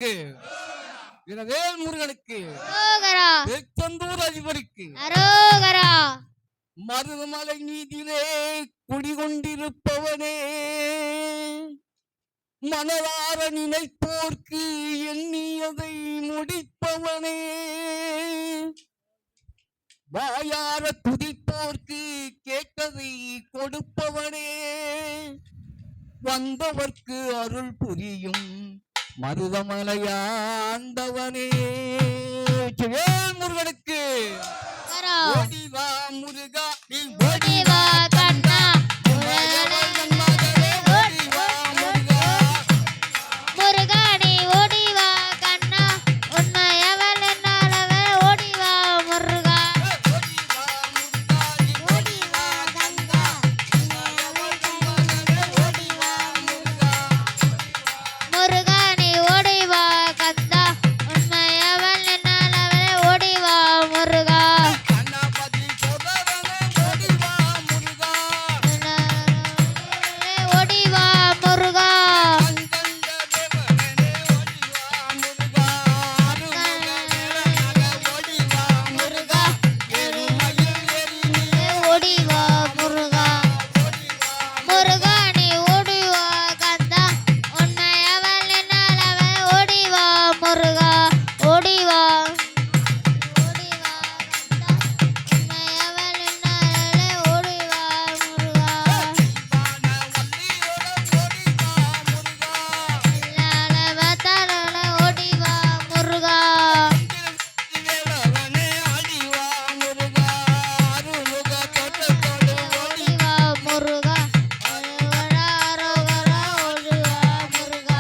வேல் முருகனுக்கு திருச்செந்தூர் அதிபருக்கு மருதமலை மீதிலே குடிகொண்டிருப்பவனே, மனதார நினைப்போர்க்கு எண்ணியதை முடிப்பவனே, வாயார துதிப்போர்க்கு கேட்டதை கொடுப்பவனே, வந்தவர்க்கு அருள் புரியும் மருதமலையாண்டவனே. முருகனுக்கு ஓடிவா முருகா, நீ ஓடிவா கண்ணா, முருகா நீ ஓடிவா கண்ணா, உண்மையவள் என்னாலவே ஓடிவா முருகா, ஓடிவா கண்ணா, முருகா நீ ஓடிவா கண்ணா, உண்மையவள் என்னாலவே ஓடிவா முருகா, ஓடிவா முருகா, ஓடிவா முருகா, முருகா நீ ஓடிவா கந்தா, உன்னையவள் என்னாலவே ஓடிவா முருகா, ஓடிவா ஓடிவா கந்தா, உன்னையவள் என்னாலவே ஓடிவா முருகா, எல்லால வத்தால ஓடிவா முருகா, ஓடிவா முருகா, அரோகரா அரோகரா ஓடிவா முருகா,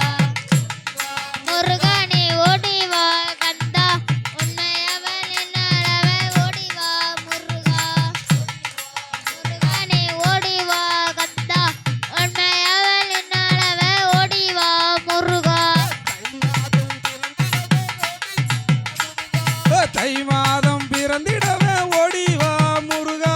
முருகா நீ ஓடிவா கந்தா, உன்னையவள் என்னாலவே ஓடிவா முருகா, முருகா நீ ஓடிவா கந்தா, உன்னையவள் என்னாலவே ஓடிவா முருகா, தை மாதம் பிறந்திடவே ஓடிவா முருகா,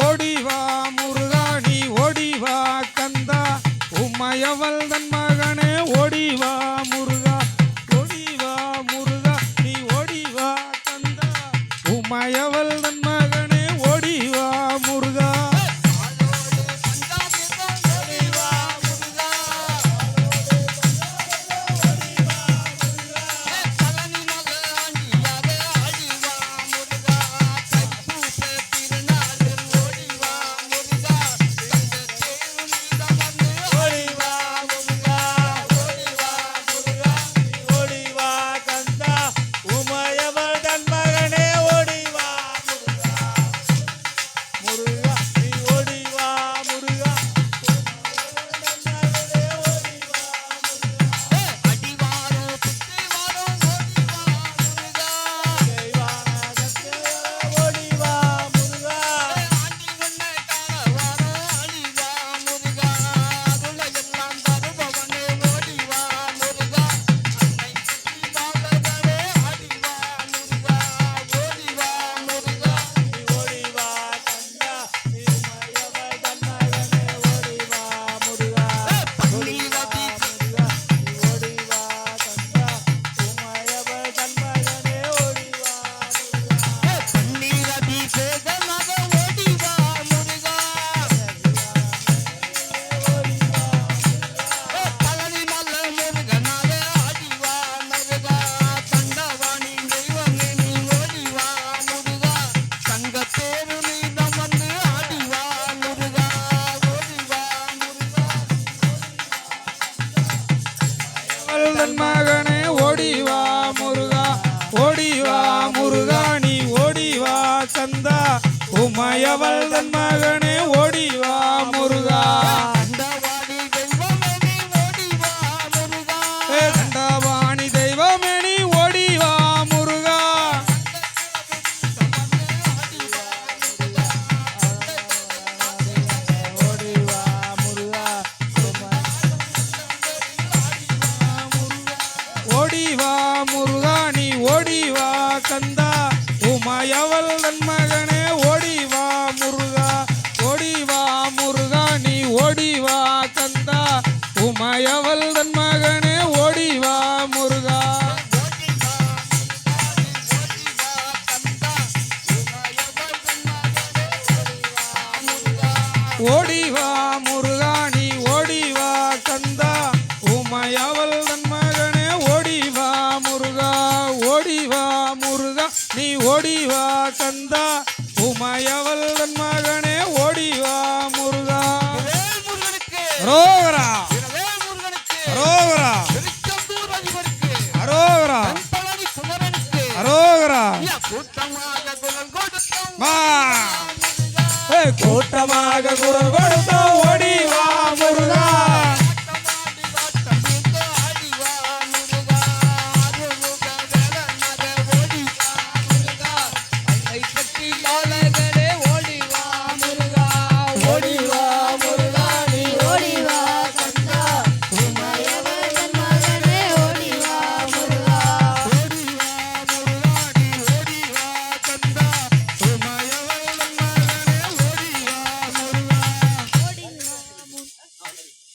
ஓடிவா முருகா நீ ஓடிவா கந்தா, உம்மையவள் தன் மகனே ஓடிவா முருகா, ஓடிவா முருகா நீ ஓடிவா கந்தா, உம்மையவள் தன் மகனே ஓடிவா முருகா, ஓடிவா கந்தா, உம்மையவள் தன் மகனே ஓடிவா முருகா, நீ ஓடிவா முருகா, ஓடிவா முருகா, ஓடிவா கந்தா, உம்மையவள் தன் மகனே ஓடிவா முருகா, ஓடிவா முருகா, ஓடிவா கந்தா, உம்மையவள் தன் மகனே ஓடிவா முருகா, தன் மகனே ஓடிவா முருகா, ஓடிவா முருகா நீ ஓடிவா கந்தா, உம்மையவள் தன் மகனே ஓடிவா முருகா, தண்டவாணி தெய்வமே நீ ஓடிவா முருகா, ஓடிவா முருகா, ஓடிவா முருகா நீ ஓடிவா கந்தா, ஓடி வா முருகா நீ ஓடி வா கந்தா உமையவள் தன் மகனே ஓடி வா முருகா ஓடி வா முருகா நீ ஓடி வா கந்தா உமையவள் தன் மகனே ஓடி வா முருகா வேல் முருகனுக்கு அரோகரா வேல் முருகனுக்கு அரோகரா திருச்செந்தூர் அதிபருக்கு அரோகரா தென்பழனி குமரனுக்கு அரோகரா ஐயா, கூட்டமாக குரல் கொடுத்தோம் மா கூட்டமாக குரல் கொடுத்தோம் ஓடி வா